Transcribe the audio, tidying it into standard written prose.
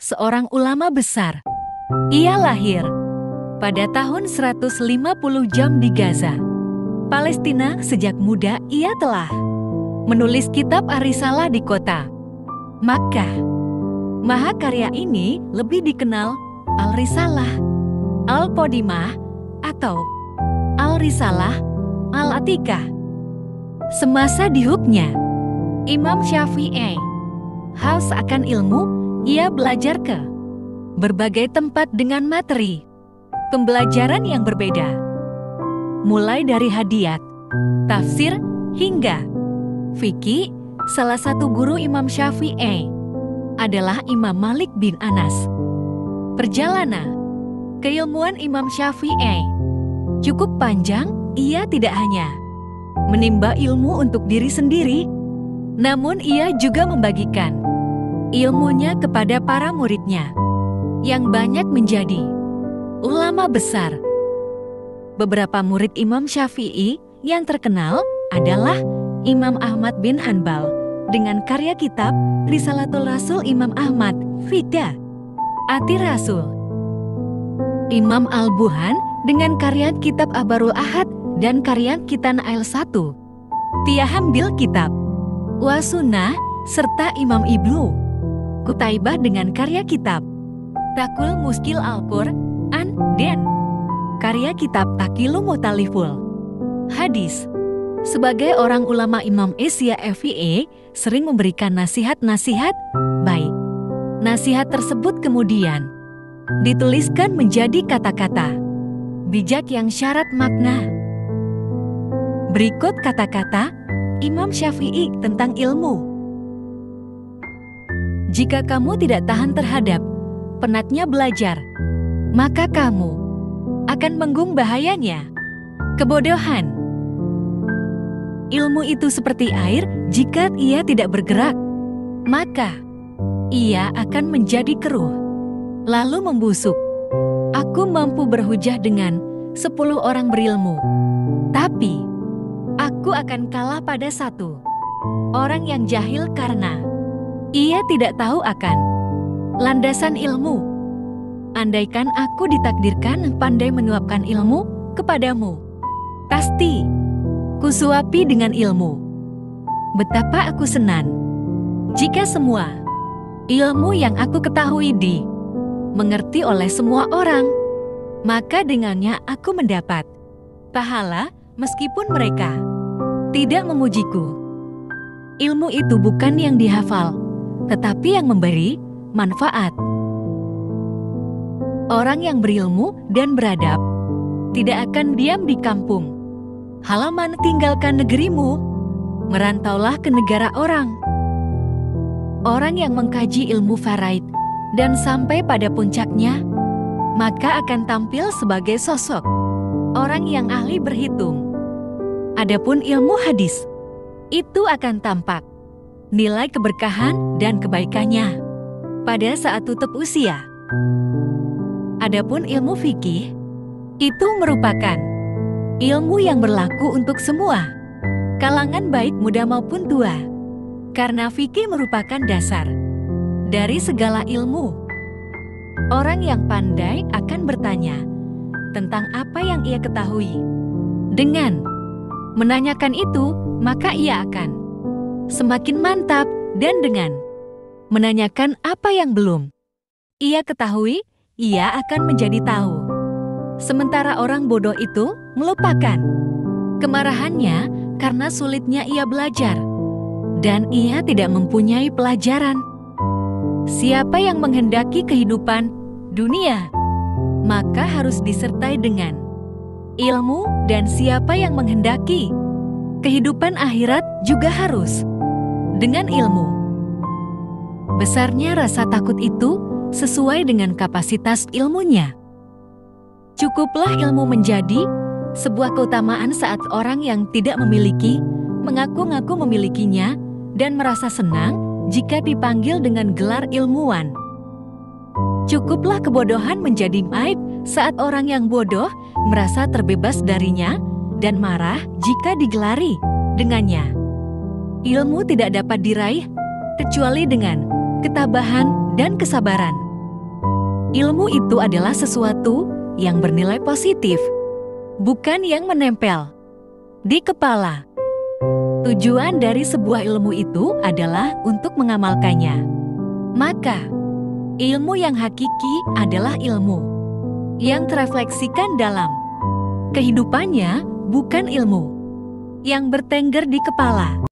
seorang ulama besar. Ia lahir pada tahun 150 jam di Gaza, Palestina. Sejak muda ia telah menulis kitab Ar-Risalah di kota Makkah. Mahakarya ini lebih dikenal Al-Risalah, Al-Qadimah, atau Al-Risalah Al-Atikah. Semasa di huknya Imam Syafi'i haus akan ilmu, ia belajar ke berbagai tempat dengan materi pembelajaran yang berbeda, mulai dari hadiyat, tafsir, hingga fikih. Salah satu guru Imam Syafi'i adalah Imam Malik bin Anas. Perjalanan keilmuan Imam Syafi'i cukup panjang. Ia tidak hanya menimba ilmu untuk diri sendiri, namun ia juga membagikan ilmunya kepada para muridnya yang banyak menjadi ulama besar. Beberapa murid Imam Syafi'i yang terkenal adalah Imam Ahmad bin Hanbal dengan karya kitab Risalatul Rasul, Imam Ahmad Fida Ati Rasul, Imam Al-Buhan dengan karya kitab Abarul Ahad dan karya Kitan Ail-1, Tiahambil Kitab Wa Sunnah, serta Imam Ibnu Qutaibah dengan karya kitab Takul Muskil Al-Qur'an dan karya kitab Takilu Mutaliful Hadis. Sebagai orang ulama, Imam Syafi'i sering memberikan nasihat-nasihat baik. Nasihat tersebut kemudian dituliskan menjadi kata-kata bijak yang syarat makna. Berikut kata-kata Imam Syafi'i tentang ilmu. Jika kamu tidak tahan terhadap penatnya belajar, maka kamu akan menggung bahayanya kebodohan. Ilmu itu seperti air, jika ia tidak bergerak, maka ia akan menjadi keruh, lalu membusuk. Aku mampu berhujah dengan 10 orang berilmu, tapi aku akan kalah pada satu orang yang jahil karena ia tidak tahu akan landasan ilmu. Andaikan aku ditakdirkan pandai menuapkan ilmu kepadamu, pasti kusuapi dengan ilmu. Betapa aku senang jika semua ilmu yang aku ketahui mengerti oleh semua orang, maka dengannya aku mendapat pahala meskipun mereka tidak memujiku. Ilmu itu bukan yang dihafal, tetapi yang memberi manfaat. Orang yang berilmu dan beradab tidak akan diam di kampung halaman. Tinggalkan negerimu, merantaulah ke negara orang. Orang yang mengkaji ilmu faraid dan sampai pada puncaknya, maka akan tampil sebagai sosok orang yang ahli berhitung. Adapun ilmu hadis, itu akan tampak nilai keberkahan dan kebaikannya pada saat tutup usia. Adapun ilmu fikih, itu merupakan ilmu yang berlaku untuk semua kalangan, baik muda maupun tua, karena fikih merupakan dasar dari segala ilmu. Orang yang pandai akan bertanya tentang apa yang ia ketahui. Dengan menanyakan itu, maka ia akan semakin mantap, dan dengan menanyakan apa yang belum ia ketahui, ia akan menjadi tahu. Sementara orang bodoh itu melupakan kemarahannya karena sulitnya ia belajar, dan ia tidak mempunyai pelajaran. Siapa yang menghendaki kehidupan dunia, maka harus disertai dengan ilmu, dan siapa yang menghendaki kehidupan akhirat juga harus dengan ilmu. Besarnya rasa takut itu sesuai dengan kapasitas ilmunya. Cukuplah ilmu menjadi sebuah keutamaan saat orang yang tidak memiliki mengaku-ngaku memilikinya dan merasa senang jika dipanggil dengan gelar ilmuwan. Cukuplah kebodohan menjadi aib saat orang yang bodoh merasa terbebas darinya dan marah jika digelari dengannya. Ilmu tidak dapat diraih kecuali dengan ketabahan dan kesabaran. Ilmu itu adalah sesuatu yang bernilai positif, bukan yang menempel di kepala. Tujuan dari sebuah ilmu itu adalah untuk mengamalkannya. Maka, ilmu yang hakiki adalah ilmu yang terefleksikan dalam kehidupannya, bukan ilmu yang bertengger di kepala.